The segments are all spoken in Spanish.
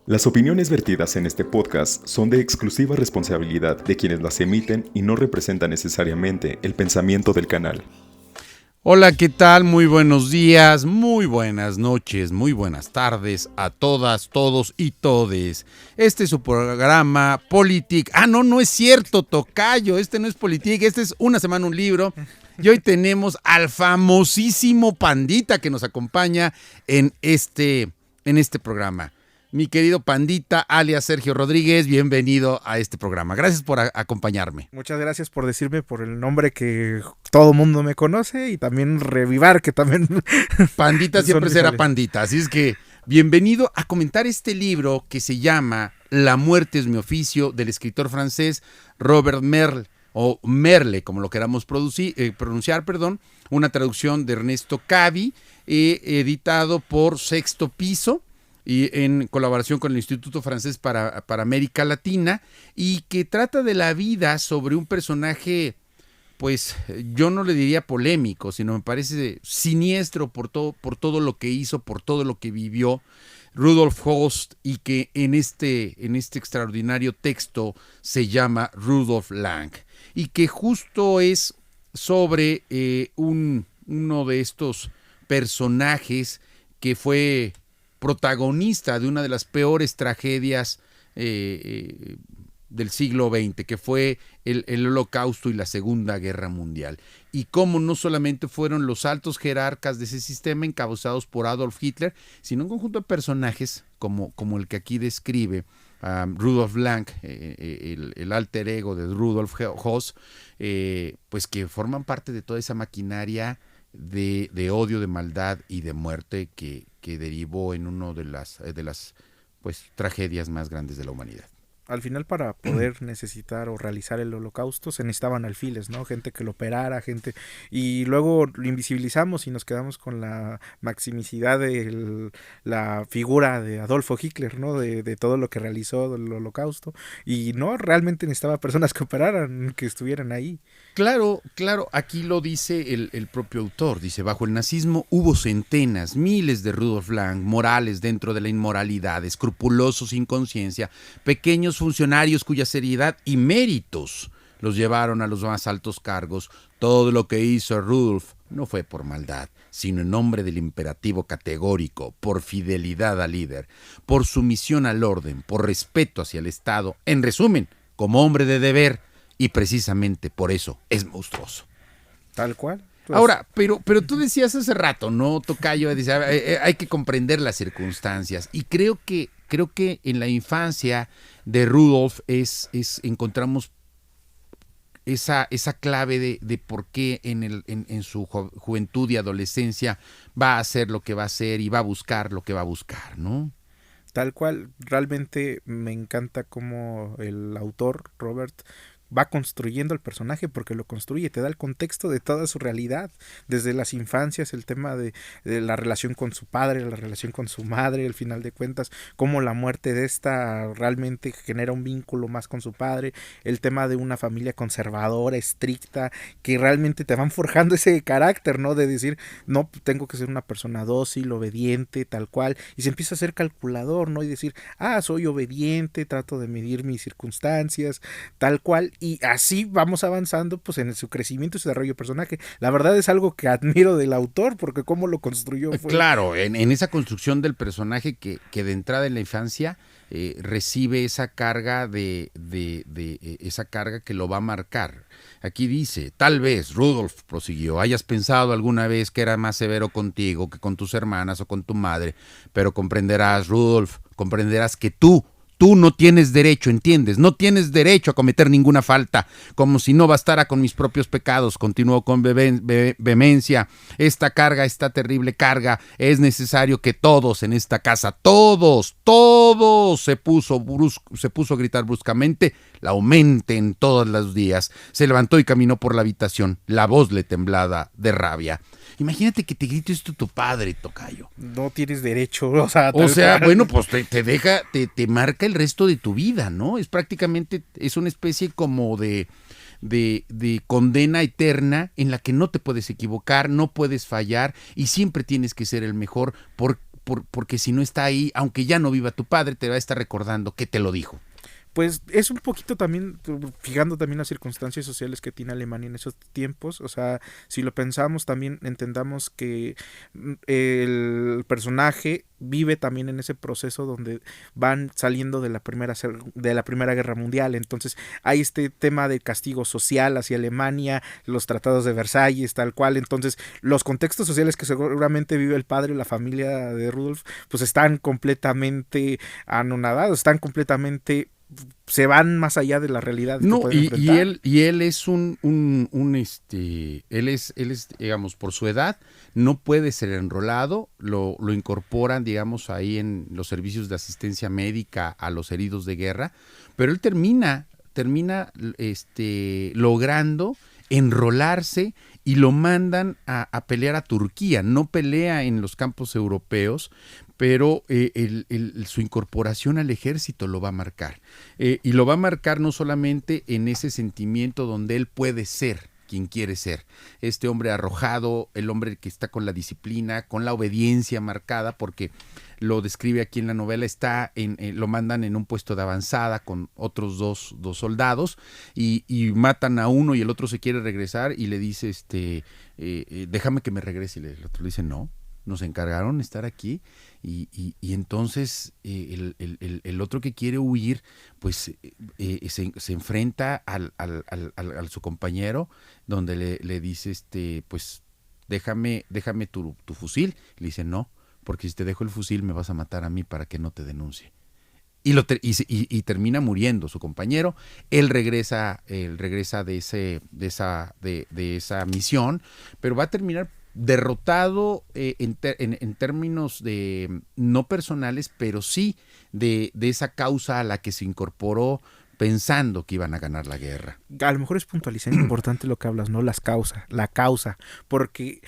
Las opiniones vertidas en este podcast son de exclusiva responsabilidad de quienes las emiten y no representan necesariamente el pensamiento del canal. Hola, ¿qué tal? Muy buenos días, muy buenas noches, muy buenas tardes a todas, todos y todes. Este es su programa Politic. No es cierto, tocayo, este no es Politic, este es Una Semana un Libro. Y hoy tenemos al famosísimo Pandita que nos acompaña en este programa. Mi querido Pandita, alias Sergio Rodríguez, bienvenido a este programa. Gracias por acompañarme. Muchas gracias por decirme por el nombre que todo mundo me conoce y también Revivar, que también... Pandita siempre será Pandita, así es que bienvenido a comentar este libro que se llama La muerte es mi oficio, del escritor francés Robert Merle, o Merle, como lo queramos pronunciar, una traducción de Ernesto Cavi, editado por Sexto Piso, y en colaboración con el Instituto Francés para América Latina, y que trata de la vida sobre un personaje, pues yo no le diría polémico, sino me parece siniestro por todo lo que hizo, por todo lo que vivió Rudolf Höss, y que en este extraordinario texto se llama Rudolf Lang, y que justo es sobre uno de estos personajes que fue protagonista de una de las peores tragedias del siglo XX, que fue el Holocausto y la Segunda Guerra Mundial. Y cómo no solamente fueron los altos jerarcas de ese sistema encabezados por Adolf Hitler, sino un conjunto de personajes como el que aquí describe Rudolf Lang, el alter ego de Rudolf Höss, pues que forman parte de toda esa maquinaria de odio, de maldad y de muerte que derivó en una de las pues tragedias más grandes de la humanidad. Al final, para poder necesitar o realizar el holocausto se necesitaban alfiles, ¿no? Gente que lo operara, y luego lo invisibilizamos y nos quedamos con la maximicidad de la figura de Adolfo Hitler, ¿no? De todo lo que realizó del holocausto, y no, realmente necesitaba personas que operaran, que estuvieran ahí. Claro, aquí lo dice el propio autor, dice: bajo el nazismo hubo centenas, miles de Rudolf Lang, morales dentro de la inmoralidad, escrupulosos sin conciencia, pequeños funcionarios cuya seriedad y méritos los llevaron a los más altos cargos. Todo lo que hizo Rudolf no fue por maldad, sino en nombre del imperativo categórico, por fidelidad al líder, por sumisión al orden, por respeto hacia el Estado, en resumen, como hombre de deber. Y precisamente por eso es monstruoso. Tal cual. Pues. Ahora, pero tú decías hace rato, ¿no, tocayo? Hay que comprender las circunstancias. Y creo que en la infancia de Rudolf encontramos esa clave de por qué en su juventud y adolescencia va a hacer lo que va a hacer y va a buscar lo que va a buscar, ¿no? Tal cual. Realmente me encanta cómo el autor, Robert, va construyendo el personaje, porque lo construye, te da el contexto de toda su realidad, desde las infancias, el tema de la relación con su padre, la relación con su madre, al final de cuentas, cómo la muerte de esta realmente genera un vínculo más con su padre, el tema de una familia conservadora, estricta, que realmente te van forjando ese carácter, ¿no? De decir, no, tengo que ser una persona dócil, obediente, tal cual, y se empieza a ser calculador, ¿no? Y decir, soy obediente, trato de medir mis circunstancias, tal cual. Y así vamos avanzando pues en su crecimiento y su desarrollo de personaje. La verdad es algo que admiro del autor, porque cómo lo construyó fue... Claro, en esa construcción del personaje que de entrada en la infancia recibe esa carga esa carga que lo va a marcar. Aquí dice: tal vez, Rudolf prosiguió, hayas pensado alguna vez que era más severo contigo que con tus hermanas o con tu madre, pero comprenderás, Rudolf, que tú no tienes derecho, ¿entiendes? No tienes derecho a cometer ninguna falta, como si no bastara con mis propios pecados. Continuó con vehemencia: esta terrible carga, es necesario que todos en esta casa, todos, se puso a gritar bruscamente, la aumente en todos los días. Se levantó y caminó por la habitación, la voz le temblaba de rabia. Imagínate que te grite esto tu padre, tocayo. No tienes derecho, bueno, pues te marca el resto de tu vida, ¿no? Es una especie como de condena eterna en la que no te puedes equivocar, no puedes fallar y siempre tienes que ser el mejor porque si no está ahí, aunque ya no viva tu padre, te va a estar recordando que te lo dijo. Pues es un poquito también, fijando también las circunstancias sociales que tiene Alemania en esos tiempos. O sea, si lo pensamos, también entendamos que el personaje vive también en ese proceso donde van saliendo de la Primera Guerra Mundial. Entonces hay este tema de castigo social hacia Alemania, los tratados de Versalles, tal cual. Entonces los contextos sociales que seguramente vive el padre y la familia de Rudolf, pues están completamente anonadados, están completamente, se van más allá de la realidad que pueden enfrentar. Y él es él es, digamos, por su edad, no puede ser enrolado, lo incorporan, digamos, ahí en los servicios de asistencia médica a los heridos de guerra, pero él termina logrando enrolarse y lo mandan a pelear a Turquía. No pelea en los campos europeos, pero su incorporación al ejército lo va a marcar. Y lo va a marcar no solamente en ese sentimiento donde él puede ser quien quiere ser. Este hombre arrojado, el hombre que está con la disciplina, con la obediencia marcada, porque lo describe aquí en la novela, lo mandan en un puesto de avanzada con otros dos soldados y matan a uno y el otro se quiere regresar y le dice, déjame que me regrese, y el otro le dice, no, nos encargaron de estar aquí y entonces el otro que quiere huir pues se enfrenta al su compañero, donde le dice pues déjame tu fusil. Le dice, no, porque si te dejo el fusil me vas a matar a mí para que no te denuncie. Y termina muriendo su compañero. Él regresa de esa misión, pero va a terminar derrotado en términos de no personales, pero sí de esa causa a la que se incorporó pensando que iban a ganar la guerra. A lo mejor es puntualizar importante lo que hablas, ¿no? La causa, porque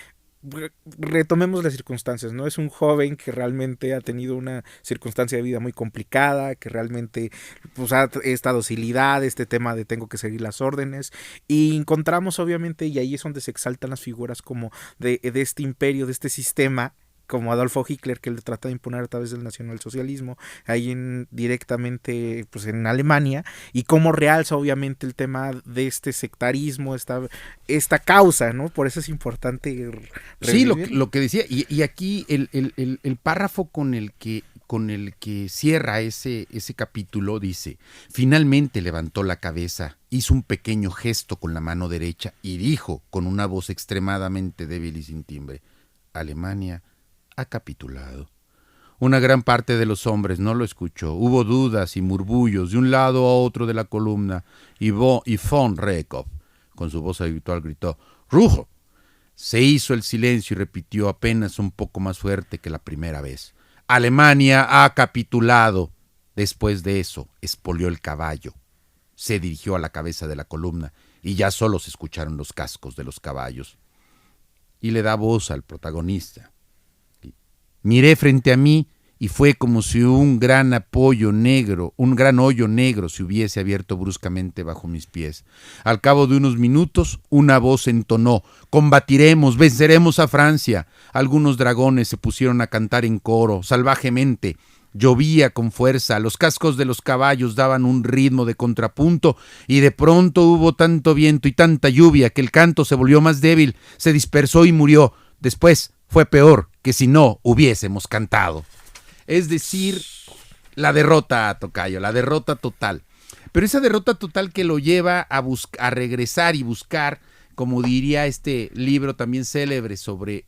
retomemos las circunstancias, ¿no? Es un joven que realmente ha tenido una circunstancia de vida muy complicada, que realmente pues esta docilidad, este tema de tengo que seguir las órdenes, y encontramos obviamente, y ahí es donde se exaltan las figuras como de este imperio, de este sistema, como Adolfo Hitler, que le trata de imponer a través del nacionalsocialismo, ahí directamente pues en Alemania, y cómo realza obviamente el tema de este sectarismo, esta causa, ¿no? Por eso es importante revivir. Sí, lo que decía, y aquí el párrafo con el que cierra ese capítulo dice: finalmente levantó la cabeza, hizo un pequeño gesto con la mano derecha y dijo con una voz extremadamente débil y sin timbre: Alemania ha capitulado. Una gran parte de los hombres no lo escuchó. Hubo dudas y murmullos de un lado a otro de la columna, y von Rehkopf, con su voz habitual, gritó: ¡Rujo! Se hizo el silencio y repitió apenas un poco más fuerte que la primera vez: Alemania ha capitulado. Después de eso, espolió el caballo. Se dirigió a la cabeza de la columna y ya solo se escucharon los cascos de los caballos. Y le da voz al protagonista. Miré frente a mí y fue como si un gran hoyo negro se hubiese abierto bruscamente bajo mis pies. Al cabo de unos minutos, una voz entonó: combatiremos, venceremos a Francia. Algunos dragones se pusieron a cantar en coro, salvajemente. Llovía con fuerza, los cascos de los caballos daban un ritmo de contrapunto y de pronto hubo tanto viento y tanta lluvia que el canto se volvió más débil, se dispersó y murió. Después fue peor que si no hubiésemos cantado. Es decir, la derrota, tocayo, la derrota total. Pero esa derrota total que lo lleva a regresar y buscar, como diría este libro también célebre sobre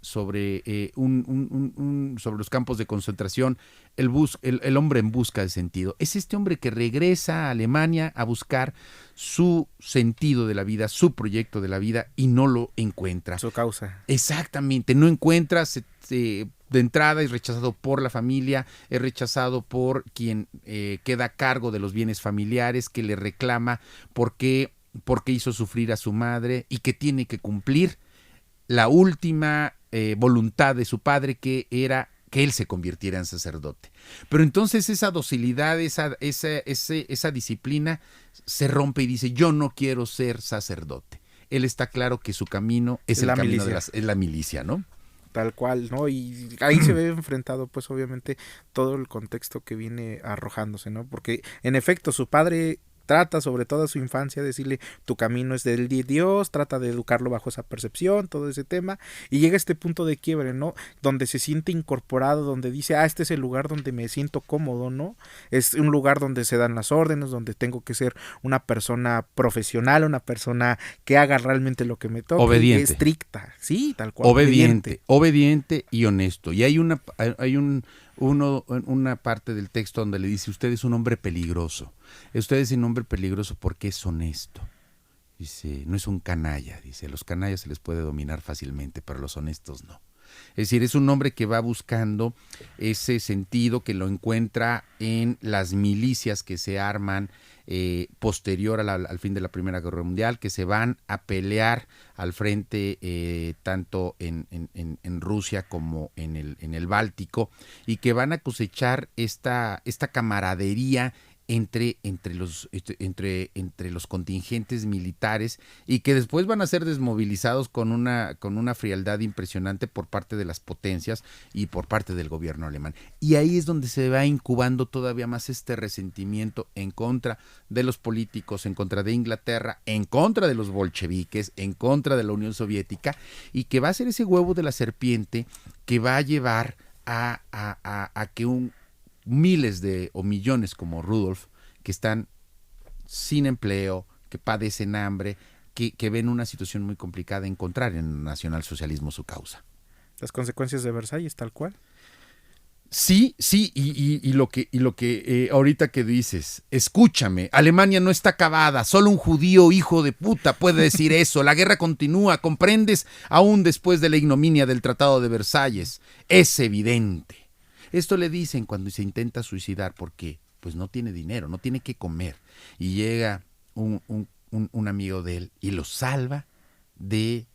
los campos de concentración, el hombre en busca de sentido. Es este hombre que regresa a Alemania a buscar su sentido de la vida, su proyecto de la vida, y no lo encuentra. Su causa. Exactamente, no encuentra, de entrada es rechazado por la familia, es rechazado por quien queda a cargo de los bienes familiares, que le reclama porque hizo sufrir a su madre y que tiene que cumplir la última voluntad de su padre, que era que él se convirtiera en sacerdote. Pero entonces esa docilidad, esa disciplina se rompe y dice: yo no quiero ser sacerdote. Él está claro que su camino es el camino de la milicia, ¿no? Tal cual, ¿no? Y ahí se ve enfrentado, pues, obviamente, todo el contexto que viene arrojándose, ¿no? Porque, en efecto, su padre trata sobre toda su infancia de decirle tu camino es del Dios, trata de educarlo bajo esa percepción, todo ese tema, y llega a este punto de quiebre, ¿no? Donde se siente incorporado, donde dice, este es el lugar donde me siento cómodo, ¿no? Es un lugar donde se dan las órdenes, donde tengo que ser una persona profesional, una persona que haga realmente lo que me toca, obediente, estricta, sí, tal cual. Obediente y honesto. Y hay una parte del texto donde le dice, usted es un hombre peligroso. Usted es un hombre peligroso porque es honesto. Dice, no es un canalla. Dice, los canallas se les puede dominar fácilmente, pero los honestos no. Es decir, es un hombre que va buscando ese sentido, que lo encuentra en las milicias que se arman posterior al fin de la Primera Guerra Mundial, que se van a pelear al frente tanto en Rusia como en el Báltico, y que van a cosechar esta camaradería entre los contingentes militares, y que después van a ser desmovilizados con una frialdad impresionante por parte de las potencias y por parte del gobierno alemán. Y ahí es donde se va incubando todavía más este resentimiento en contra de los políticos, en contra de Inglaterra, en contra de los bolcheviques, en contra de la Unión Soviética, y que va a ser ese huevo de la serpiente que va a llevar a que miles o millones como Rudolf, que están sin empleo, que padecen hambre, que ven una situación muy complicada, encontrar en el nacionalsocialismo su causa. Las consecuencias de Versalles, tal cual. Sí, y lo que ahorita que dices, escúchame, Alemania no está acabada, solo un judío hijo de puta puede decir eso, la guerra continúa, comprendes, aún después de la ignominia del Tratado de Versalles, es evidente. Esto le dicen cuando se intenta suicidar porque pues no tiene dinero, no tiene que comer, y llega un amigo de él y lo salva de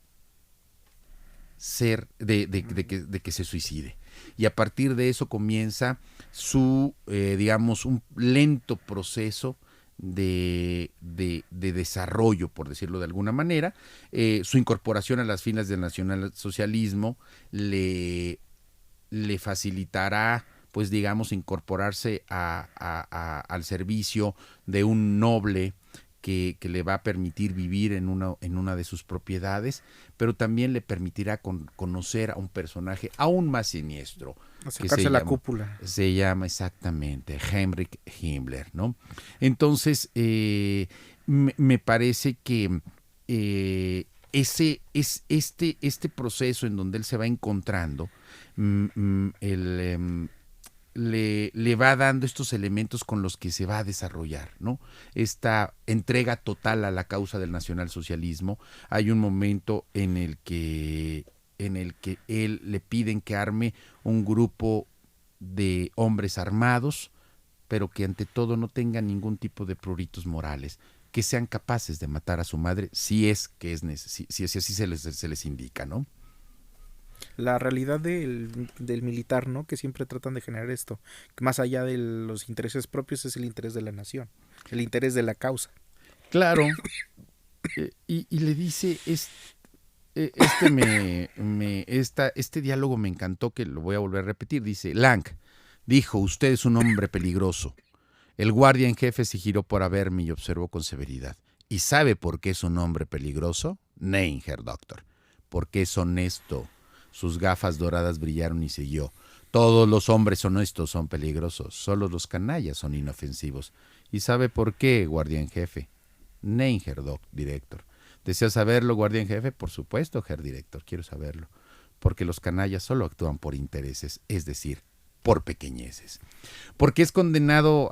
que se suicide. Y a partir de eso comienza su, un lento proceso de desarrollo, por decirlo de alguna manera. Su incorporación a las filas del nacionalsocialismo le facilitará, pues digamos, incorporarse al servicio de un noble que le va a permitir vivir en una de sus propiedades, pero también le permitirá conocer a un personaje aún más siniestro. Acercarse a la cúpula. Se llama exactamente Heinrich Himmler, ¿no? Entonces, me parece que este proceso en donde él se va encontrando, le va dando estos elementos con los que se va a desarrollar, ¿no? Esta entrega total a la causa del nacionalsocialismo. Hay un momento en el que él le piden que arme un grupo de hombres armados, pero que ante todo no tengan ningún tipo de pruritos morales, que sean capaces de matar a su madre si es que si así se les indica, ¿no? La realidad del militar, ¿no? Que siempre tratan de generar esto, que más allá de los intereses propios es el interés de la nación, el interés de la causa. Claro. Y le dice, este diálogo me encantó, que lo voy a volver a repetir. Dice, Lang dijo, usted es un hombre peligroso. El guardia en jefe se giró para verme y observó con severidad. ¿Y sabe por qué es un hombre peligroso? Nein, Herr Doctor. Porque es honesto. Sus gafas doradas brillaron y siguió. Todos los hombres honestos son peligrosos, solo los canallas son inofensivos. ¿Y sabe por qué, guardia en jefe? Nein, Herr Director. ¿Desea saberlo, guardia en jefe? Por supuesto, Herr Director, quiero saberlo. Porque los canallas solo actúan por intereses, es decir, por pequeñeces. Porque es condenado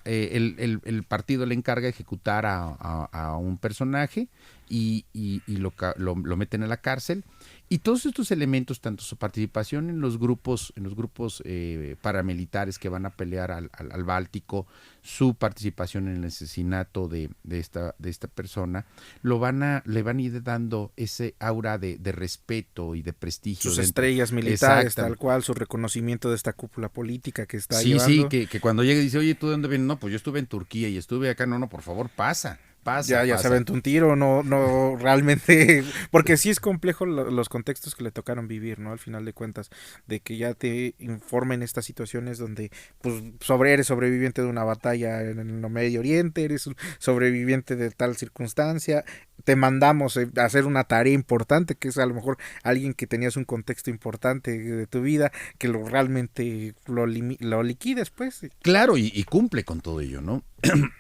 el partido le encarga ejecutar a un personaje y lo meten a la cárcel. Y todos estos elementos, tanto su participación en los grupos paramilitares que van a pelear al Báltico, su participación en el asesinato de esta persona, le van a ir dando ese aura de respeto y de prestigio. Sus estrellas militares, tal cual, su reconocimiento de esta cúpula política que está llevando. Sí, que cuando llega y dice, oye, ¿tú de dónde vienes? No, pues yo estuve en Turquía y estuve acá. No, por favor, pasa. pasa. Ya se aventó un tiro, no realmente, porque sí es complejo los contextos que le tocaron vivir, ¿no? Al final de cuentas, de que ya te informen estas situaciones donde, pues, eres sobreviviente de una batalla en el Medio Oriente, eres un sobreviviente de tal circunstancia, te mandamos a hacer una tarea importante, que es a lo mejor alguien que tenías un contexto importante de tu vida, que realmente lo liquides, pues. Claro, y cumple con todo ello, ¿no?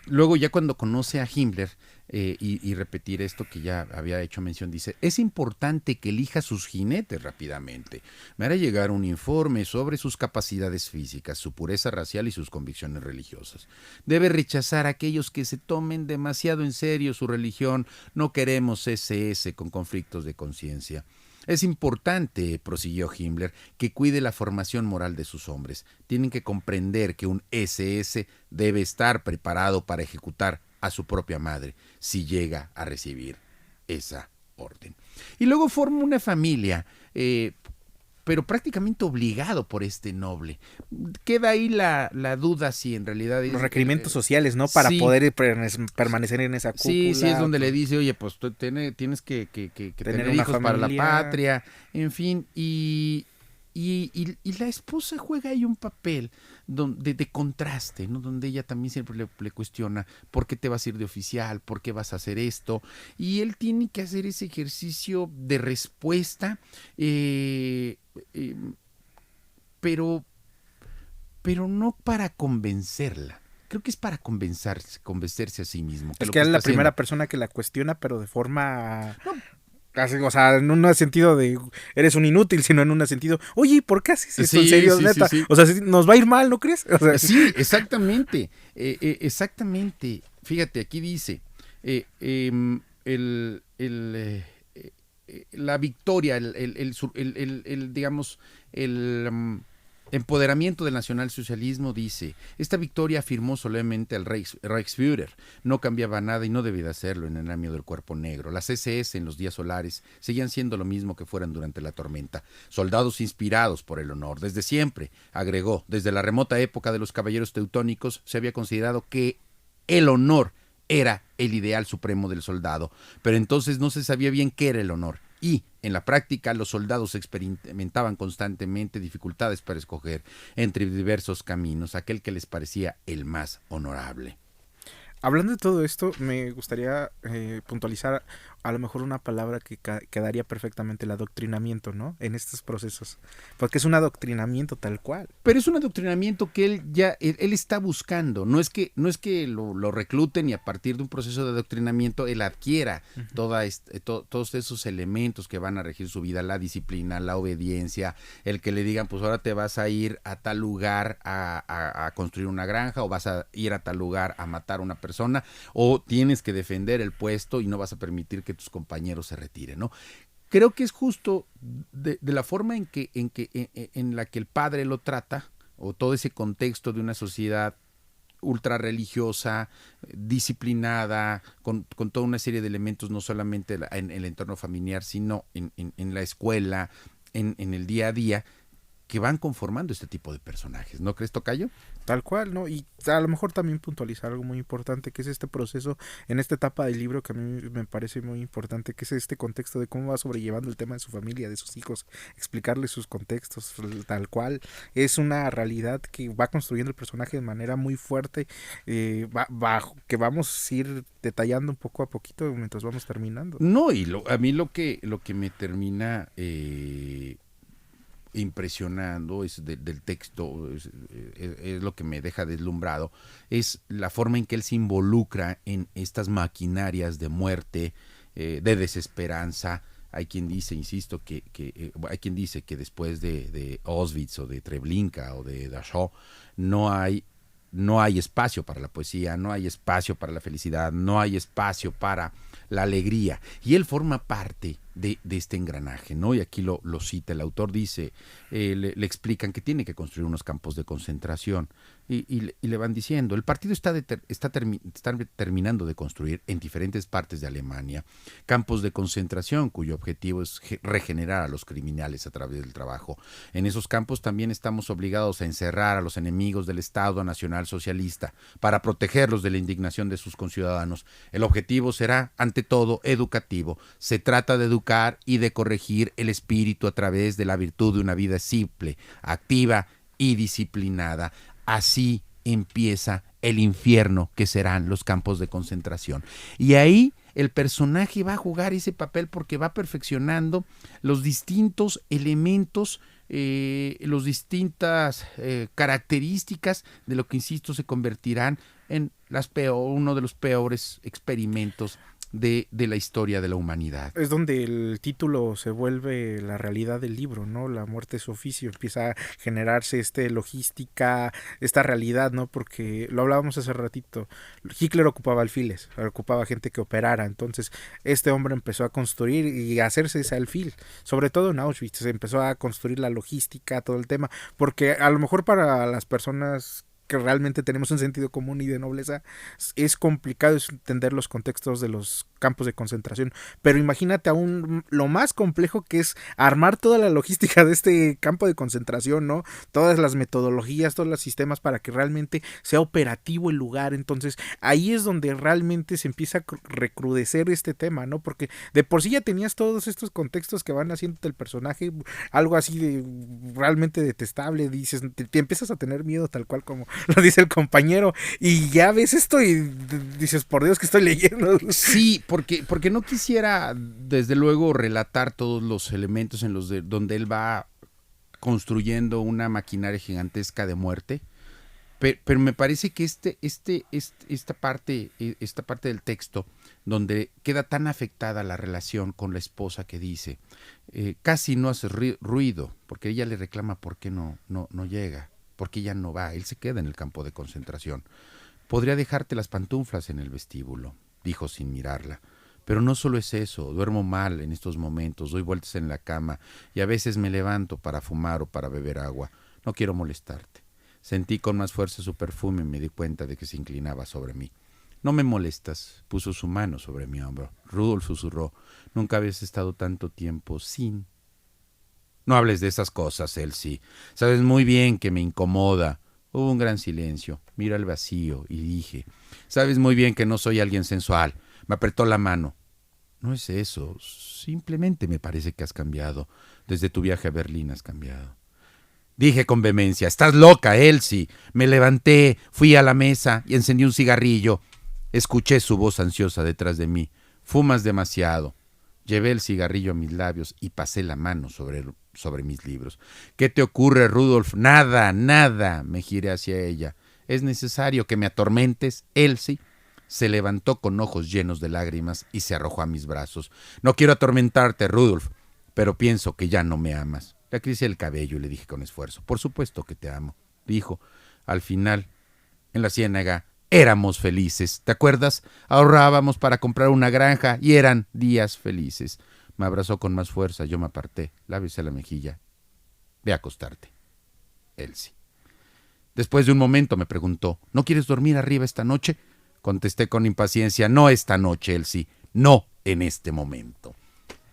Luego ya cuando conoce a Himmler, y repetir esto que ya había hecho mención, dice, es importante que elija sus jinetes rápidamente. Me hará llegar un informe sobre sus capacidades físicas, su pureza racial y sus convicciones religiosas. Debe rechazar a aquellos que se tomen demasiado en serio su religión. No queremos SS con conflictos de conciencia. Es importante, prosiguió Himmler, que cuide la formación moral de sus hombres. Tienen que comprender que un SS debe estar preparado para ejecutar a su propia madre si llega a recibir esa orden. Y luego forma una familia, pero prácticamente obligado por este noble. Queda ahí la duda si en realidad... Los requerimientos sociales, ¿no? Para poder permanecer en esa cúpula. Sí, es donde le dice, oye, pues tú tienes que tener hijos familia para la patria, en fin, y la esposa juega ahí un papel de contraste, ¿no? Donde ella también siempre le cuestiona por qué te vas a ir de oficial, por qué vas a hacer esto, y él tiene que hacer ese ejercicio de respuesta, pero no para convencerla. Creo que es para convencerse a sí mismo. Es que es la primera persona que la cuestiona, pero de forma... No. O sea, en un sentido de eres un inútil, sino en un sentido, oye, ¿por qué haces esto en serio, neta? Sí. O sea, nos va a ir mal, ¿no crees? O sea, sí, exactamente. Exactamente. Fíjate, aquí dice, la victoria, digamos, el empoderamiento del nacionalsocialismo, dice, esta victoria afirmó solemnemente al Reichsführer, no cambiaba nada y no debía hacerlo en el año del cuerpo negro. Las SS en los días solares seguían siendo lo mismo que fueran durante la tormenta, soldados inspirados por el honor. Desde siempre, agregó, desde la remota época de los caballeros teutónicos, se había considerado que el honor era el ideal supremo del soldado, pero entonces no se sabía bien qué era el honor. Y, en la práctica, los soldados experimentaban constantemente dificultades para escoger entre diversos caminos, aquel que les parecía el más honorable. Hablando de todo esto, me gustaría puntualizar a lo mejor una palabra que quedaría perfectamente, el adoctrinamiento, ¿no? En estos procesos. Porque es un adoctrinamiento tal cual. Pero es un adoctrinamiento que él está buscando. No es que lo recluten y a partir de un proceso de adoctrinamiento él adquiera todos esos elementos que van a regir su vida, la disciplina, la obediencia, el que le digan, pues ahora te vas a ir a tal lugar a construir una granja, o vas a ir a tal lugar a matar a una persona, o tienes que defender el puesto y no vas a permitir que tus compañeros se retiren, ¿no? Creo que es justo de la forma en la que el padre lo trata, o todo ese contexto de una sociedad ultra religiosa, disciplinada, con toda una serie de elementos, no solamente en el entorno familiar, sino en la escuela, en el día a día, que van conformando este tipo de personajes, ¿no crees, tocayo? Tal cual, ¿no? Y a lo mejor también puntualizar algo muy importante, que es este proceso, en esta etapa del libro, que a mí me parece muy importante, que es este contexto de cómo va sobrellevando el tema de su familia, de sus hijos, explicarles sus contextos, tal cual. Es una realidad que va construyendo el personaje de manera muy fuerte, que vamos a ir detallando un poco a poquito mientras vamos terminando. No, y a mí lo que me termina... impresionando es del texto, es lo que me deja deslumbrado, es la forma en que él se involucra en estas maquinarias de muerte, de desesperanza. Hay quien dice, insisto, hay quien dice que después de Auschwitz o de Treblinka o de Dachau no hay espacio para la poesía, no hay espacio para la felicidad, no hay espacio para la alegría, y él forma parte de este engranaje, ¿no? Y aquí lo cita el autor, dice, le explican que tiene que construir unos campos de concentración y le van diciendo, el partido está terminando de construir en diferentes partes de Alemania campos de concentración cuyo objetivo es regenerar a los criminales a través del trabajo. En esos campos también estamos obligados a encerrar a los enemigos del Estado Nacional Socialista para protegerlos de la indignación de sus conciudadanos. El objetivo será, ante todo, educativo. Se trata de educar y de corregir el espíritu a través de la virtud de una vida simple, activa y disciplinada. Así empieza el infierno que serán los campos de concentración. Y ahí el personaje va a jugar ese papel porque va perfeccionando los distintos elementos, las distintas características de lo que, insisto, se convertirán en uno de los peores experimentos de la historia de la humanidad. Es donde el título se vuelve la realidad del libro, ¿no? La muerte es su oficio, empieza a generarse logística, esta realidad, ¿no? Porque lo hablábamos hace ratito, Hitler ocupaba alfiles, ocupaba gente que operara, entonces este hombre empezó a construir y a hacerse ese alfil, sobre todo en Auschwitz, se empezó a construir la logística, todo el tema, porque a lo mejor para las personas que realmente tenemos un sentido común y de nobleza, es complicado entender los contextos de los campos de concentración, pero imagínate aún lo más complejo que es armar toda la logística de este campo de concentración, ¿no? Todas las metodologías, todos los sistemas para que realmente sea operativo el lugar. Entonces ahí es donde realmente se empieza a recrudecer este tema, ¿no? Porque de por sí ya tenías todos estos contextos que van haciendo el personaje algo así de realmente detestable, dices, te empiezas a tener miedo tal cual como lo dice el compañero, y ya ves esto y dices, por Dios, que estoy leyendo. Sí, porque no quisiera, desde luego, relatar todos los elementos en donde él va construyendo una maquinaria gigantesca de muerte, pero me parece que esta parte del texto, donde queda tan afectada la relación con la esposa que dice, casi no hace ruido, porque ella le reclama por qué no llega, porque ella no va, él se queda en el campo de concentración. Podría dejarte las pantuflas en el vestíbulo, dijo sin mirarla. Pero no solo es eso, duermo mal en estos momentos, doy vueltas en la cama y a veces me levanto para fumar o para beber agua. No quiero molestarte. Sentí con más fuerza su perfume y me di cuenta de que se inclinaba sobre mí. No me molestas, puso su mano sobre mi hombro. Rudolf susurró, nunca habías estado tanto tiempo sin... No hables de esas cosas, Elsie. Sabes muy bien que me incomoda. Hubo un gran silencio. Mira el vacío y dije, sabes muy bien que no soy alguien sensual. Me apretó la mano. No es eso. Simplemente me parece que has cambiado. Desde tu viaje a Berlín has cambiado. Dije con vehemencia, estás loca, Elsie. Me levanté, fui a la mesa y encendí un cigarrillo. Escuché su voz ansiosa detrás de mí. Fumas demasiado. Llevé el cigarrillo a mis labios y pasé la mano sobre mis libros. ¿Qué te ocurre, Rudolf? Nada, nada. Me giré hacia ella. ¿Es necesario que me atormentes, Elsie? Se levantó con ojos llenos de lágrimas y se arrojó a mis brazos. No quiero atormentarte, Rudolf, pero pienso que ya no me amas. Le acaricié el cabello y le dije con esfuerzo. Por supuesto que te amo, dijo. Al final, en la ciénaga, éramos felices. ¿Te acuerdas? Ahorrábamos para comprar una granja y eran días felices. Me abrazó con más fuerza, yo me aparté, la besé a la mejilla. Ve a acostarte, Elsie. Después de un momento me preguntó, ¿no quieres dormir arriba esta noche? Contesté con impaciencia, no esta noche, Elsie, no en este momento.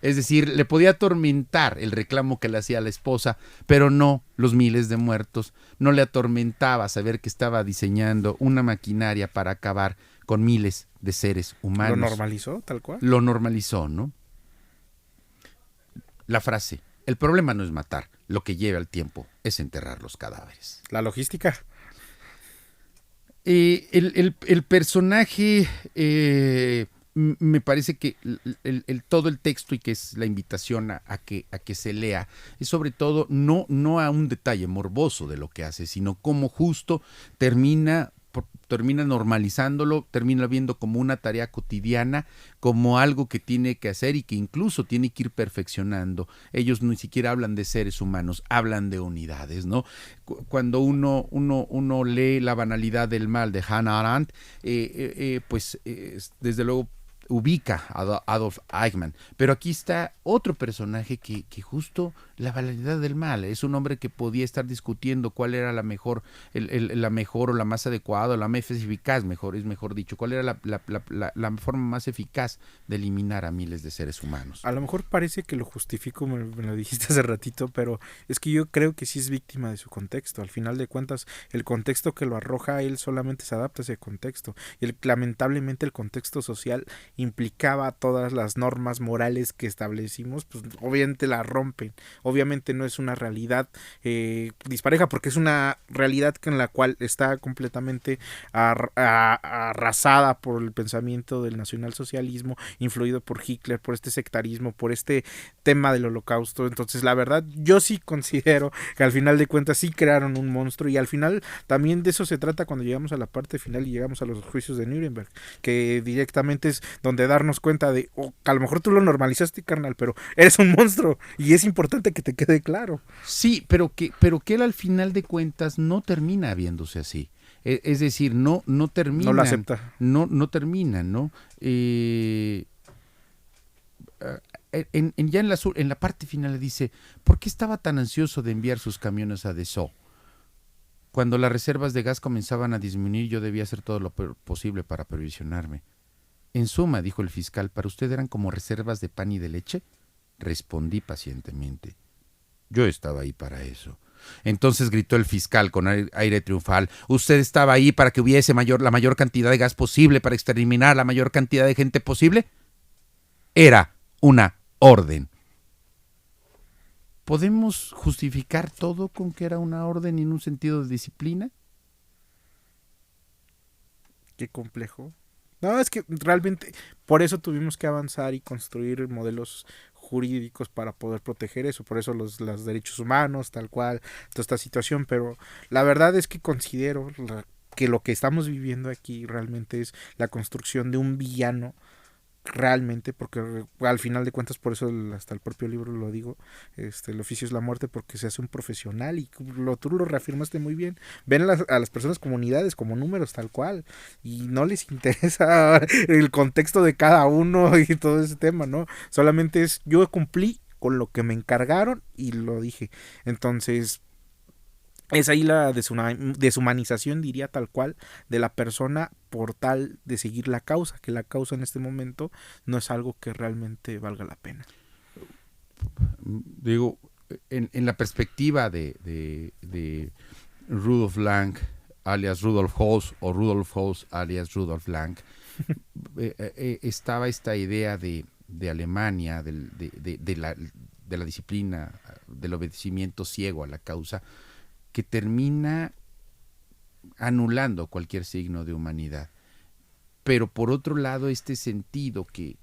Es decir, le podía atormentar el reclamo que le hacía a la esposa, pero no los miles de muertos. No le atormentaba saber que estaba diseñando una maquinaria para acabar con miles de seres humanos. ¿Lo normalizó, tal cual? Lo normalizó, ¿no? La frase, el problema no es matar, lo que lleva el tiempo es enterrar los cadáveres. La logística. El personaje... me parece que todo el texto y que es la invitación a que se lea es sobre todo no a un detalle morboso de lo que hace, sino cómo justo termina normalizándolo, termina viendo como una tarea cotidiana, como algo que tiene que hacer y que incluso tiene que ir perfeccionando. Ellos ni siquiera hablan de seres humanos, hablan de unidades, ¿no? Cuando uno lee La banalidad del mal de Hannah Arendt, desde luego ubica a Adolf Eichmann, pero aquí está otro personaje que justo la banalidad del mal, es un hombre que podía estar discutiendo cuál era la mejor, la mejor o la más adecuada, o la más eficaz, mejor dicho, cuál era la forma más eficaz de eliminar a miles de seres humanos. A lo mejor parece que lo justifico, me lo dijiste hace ratito, pero es que yo creo que sí es víctima de su contexto. Al final de cuentas, el contexto que lo arroja, él solamente se adapta a ese contexto. Y lamentablemente el contexto social implicaba todas las normas morales que establecimos, pues obviamente la rompen. Obviamente no es una realidad dispareja, porque es una realidad en la cual está completamente arrasada por el pensamiento del nacionalsocialismo, influido por Hitler, por este sectarismo, por este tema del holocausto. Entonces la verdad yo sí considero que al final de cuentas sí crearon un monstruo, y al final también de eso se trata cuando llegamos a la parte final y llegamos a los juicios de Nuremberg, que directamente es donde darnos cuenta de que a lo mejor tú lo normalizaste, carnal, pero eres un monstruo y es importante que te quede claro. Sí, pero que él al final de cuentas no termina viéndose así. Es decir, no termina. No lo acepta. No termina, ¿no? Ya en la parte final le dice, ¿por qué estaba tan ansioso de enviar sus camiones a Dessau? Cuando las reservas de gas comenzaban a disminuir, yo debía hacer todo lo posible para aprovisionarme. En suma, dijo el fiscal, ¿para usted eran como reservas de pan y de leche? Respondí pacientemente. Yo estaba ahí para eso. Entonces gritó el fiscal con aire triunfal, ¿usted estaba ahí para que hubiese la mayor cantidad de gas posible para exterminar la mayor cantidad de gente posible? Era una orden. ¿Podemos justificar todo con que era una orden en un sentido de disciplina? Qué complejo. No, es que realmente por eso tuvimos que avanzar y construir modelos jurídicos para poder proteger eso, por eso los derechos humanos, tal cual, toda esta situación, pero la verdad es que considero que lo que estamos viviendo aquí realmente es la construcción de un villano, realmente, porque al final de cuentas, por eso hasta el propio libro lo digo, el oficio es la muerte, porque se hace un profesional, y tú lo reafirmaste muy bien. Ven a las personas como unidades, como números, tal cual, y no les interesa el contexto de cada uno y todo ese tema, ¿no? Solamente yo cumplí con lo que me encargaron y lo dije. Entonces es ahí la deshumanización, diría, tal cual, de la persona por tal de seguir la causa, que la causa en este momento no es algo que realmente valga la pena. Digo, en la perspectiva de Rudolf Lang, alias Rudolf Höss, o Rudolf Höss, alias Rudolf Lang, estaba esta idea de Alemania, de la disciplina, del obedecimiento ciego a la causa, que termina anulando cualquier signo de humanidad. Pero por otro lado, este sentido que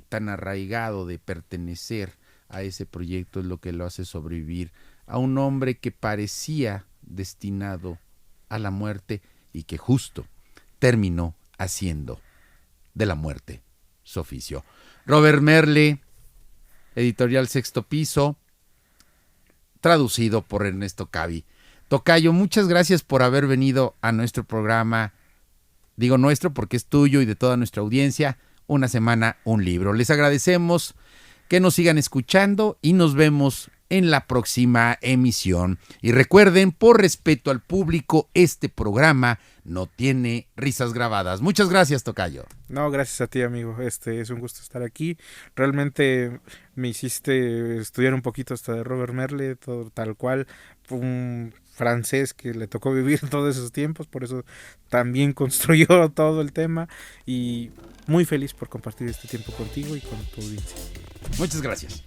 tan arraigado de pertenecer a ese proyecto es lo que lo hace sobrevivir a un hombre que parecía destinado a la muerte y que justo terminó haciendo de la muerte su oficio. Robert Merle, editorial Sexto Piso, traducido por Ernesto Cavi. Tocayo, muchas gracias por haber venido a nuestro programa. Digo nuestro porque es tuyo y de toda nuestra audiencia. Una semana, un libro. Les agradecemos que nos sigan escuchando y nos vemos en la próxima emisión. Y recuerden, por respeto al público, este programa no tiene risas grabadas. Muchas gracias, Tocayo. No, gracias a ti, amigo. Es un gusto estar aquí. Realmente me hiciste estudiar un poquito hasta de Robert Merle, todo tal cual. Un francés que le tocó vivir todos esos tiempos, por eso también construyó todo el tema, y muy feliz por compartir este tiempo contigo y con tu audiencia. Muchas gracias.